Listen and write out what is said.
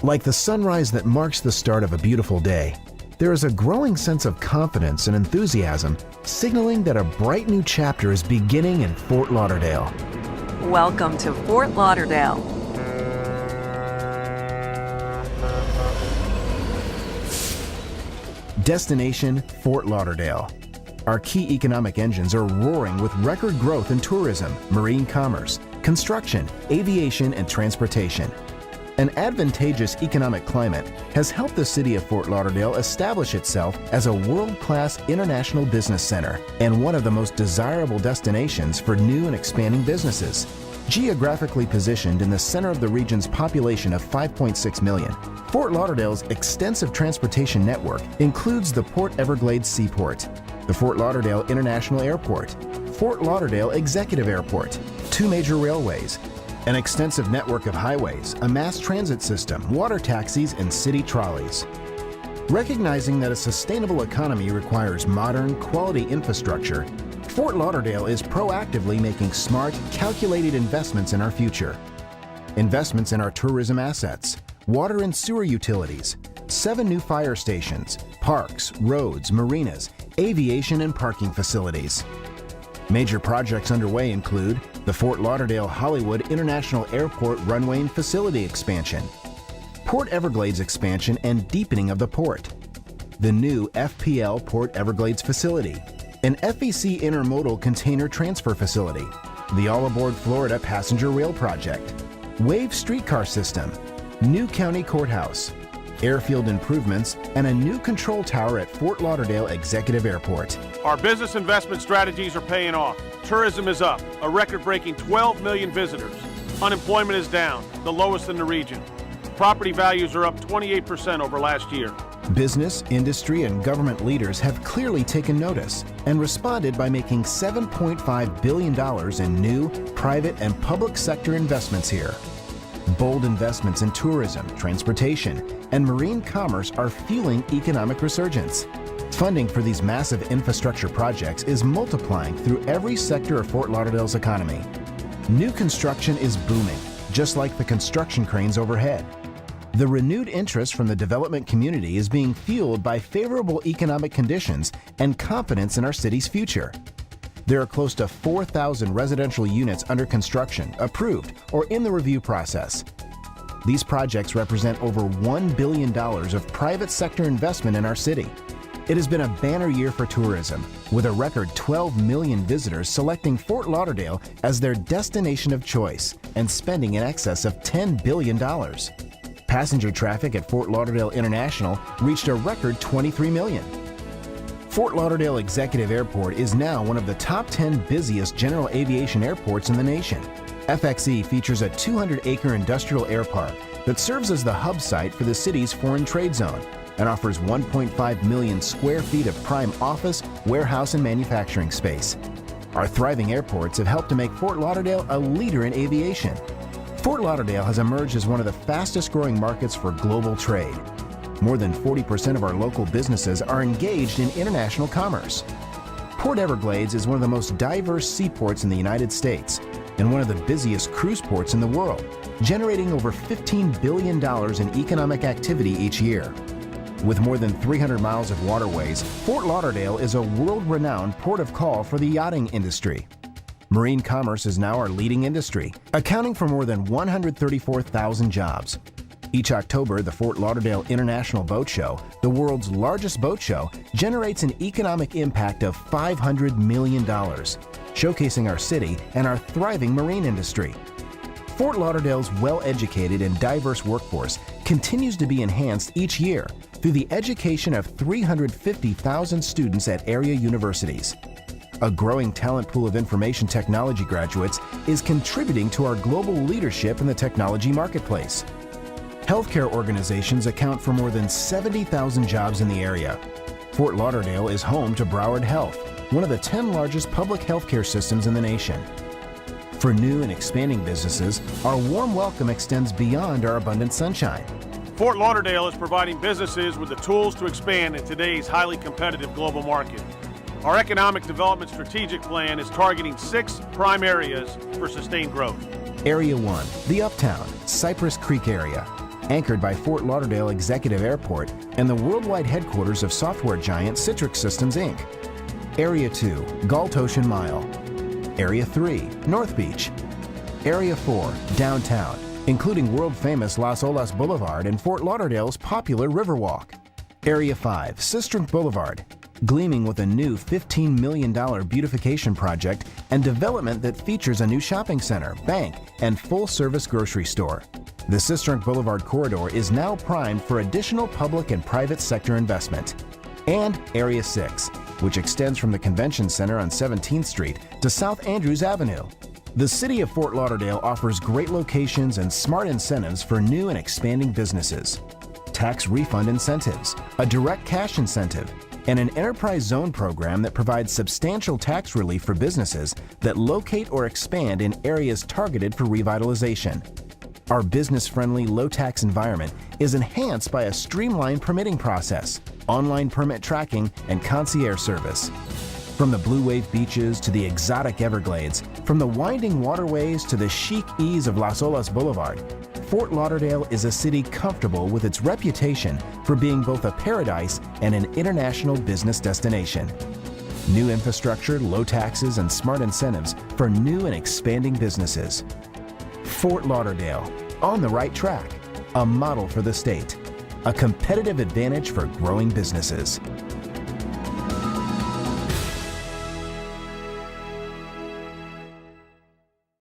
Like the sunrise that marks the start of a beautiful day, there is a growing sense of confidence and enthusiasm, signaling that a bright new chapter is beginning in Fort Lauderdale. Welcome to Fort Lauderdale. Destination Fort Lauderdale. Our key economic engines are roaring with record growth in tourism, marine commerce, construction, aviation, and transportation. An advantageous economic climate has helped the city of Fort Lauderdale establish itself as a world-class international business center and one of the most desirable destinations for new and expanding businesses. Geographically positioned in the center of the region's population of 5.6 million, Fort Lauderdale's extensive transportation network includes the Port Everglades Seaport, the Fort Lauderdale International Airport, Fort Lauderdale Executive Airport, two major railways, an extensive network of highways, a mass transit system, water taxis, and city trolleys. Recognizing that a sustainable economy requires modern, quality infrastructure, Fort Lauderdale is proactively making smart, calculated investments in our future. Investments in our tourism assets, water and sewer utilities, 7 new fire stations, parks, roads, marinas, aviation, and parking facilities. Major projects underway include the Fort Lauderdale Hollywood International Airport runway and facility expansion, Port Everglades expansion and deepening of the port, the new FPL Port Everglades facility, an FEC intermodal container transfer facility, the All-Aboard Florida passenger rail project, Wave streetcar system, new county courthouse, airfield improvements, and a new control tower at Fort Lauderdale Executive Airport. Our business investment strategies are paying off. Tourism is up, a record-breaking 12 million visitors. Unemployment is down, the lowest in the region. Property values are up 28% over last year. Business, industry, and government leaders have clearly taken notice and responded by making $7.5 billion in new, private, and public sector investments here. Bold investments in tourism, transportation, and marine commerce are fueling economic resurgence. Funding for these massive infrastructure projects is multiplying through every sector of Fort Lauderdale's economy. New construction is booming, just like the construction cranes overhead. The renewed interest from the development community is being fueled by favorable economic conditions and confidence in our city's future. There are close to 4,000 residential units under construction, approved, or in the review process. These projects represent over $1 billion of private sector investment in our city. It has been a banner year for tourism, with a record 12 million visitors selecting Fort Lauderdale as their destination of choice and spending in excess of $10 billion. Passenger traffic at Fort Lauderdale International reached a record 23 million. Fort Lauderdale Executive Airport is now one of the top 10 busiest general aviation airports in the nation. FXE features a 200-acre industrial air park that serves as the hub site for the city's foreign trade zone and offers 1.5 million square feet of prime office, warehouse, and manufacturing space. Our thriving airports have helped to make Fort Lauderdale a leader in aviation. Fort Lauderdale has emerged as one of the fastest-growing markets for global trade. More than 40% of our local businesses are engaged in international commerce. Port Everglades is one of the most diverse seaports in the United States and one of the busiest cruise ports in the world, generating over $15 billion in economic activity each year. With more than 300 miles of waterways, Fort Lauderdale is a world-renowned port of call for the yachting industry. Marine commerce is now our leading industry, accounting for more than 134,000 jobs. Each October, the Fort Lauderdale International Boat Show, the world's largest boat show, generates an economic impact of $500 million, showcasing our city and our thriving marine industry. Fort Lauderdale's well-educated and diverse workforce continues to be enhanced each year through the education of 350,000 students at area universities. A growing talent pool of information technology graduates is contributing to our global leadership in the technology marketplace. Healthcare organizations account for more than 70,000 jobs in the area. Fort Lauderdale is home to Broward Health, one of the 10 largest public healthcare systems in the nation. For new and expanding businesses, our warm welcome extends beyond our abundant sunshine. Fort Lauderdale is providing businesses with the tools to expand in today's highly competitive global market. Our economic development strategic plan is targeting 6 prime areas for sustained growth. Area 1, the Uptown, Cypress Creek area. anchored by Fort Lauderdale Executive Airport and the worldwide headquarters of software giant Citrix Systems, Inc. Area 2, Galt Ocean Mile. Area 3, North Beach. Area 4, Downtown, including world-famous Las Olas Boulevard and Fort Lauderdale's popular Riverwalk. Area 5, Sistrunk Boulevard, gleaming with a new $15 million beautification project and development that features a new shopping center, bank, and full-service grocery store. The Sistrunk Boulevard corridor is now primed for additional public and private sector investment. And Area 6, which extends from the Convention Center on 17th Street to South Andrews Avenue. The City of Fort Lauderdale offers great locations and smart incentives for new and expanding businesses. Tax refund incentives, a direct cash incentive, and an enterprise zone program that provides substantial tax relief for businesses that locate or expand in areas targeted for revitalization. Our business-friendly, low-tax environment is enhanced by a streamlined permitting process, online permit tracking, and concierge service. From the blue wave beaches to the exotic Everglades, from the winding waterways to the chic ease of Las Olas Boulevard, Fort Lauderdale is a city comfortable with its reputation for being both a paradise and an international business destination. New infrastructure, low taxes, and smart incentives for new and expanding businesses. Fort Lauderdale, on the right track, a model for the state, a competitive advantage for growing businesses.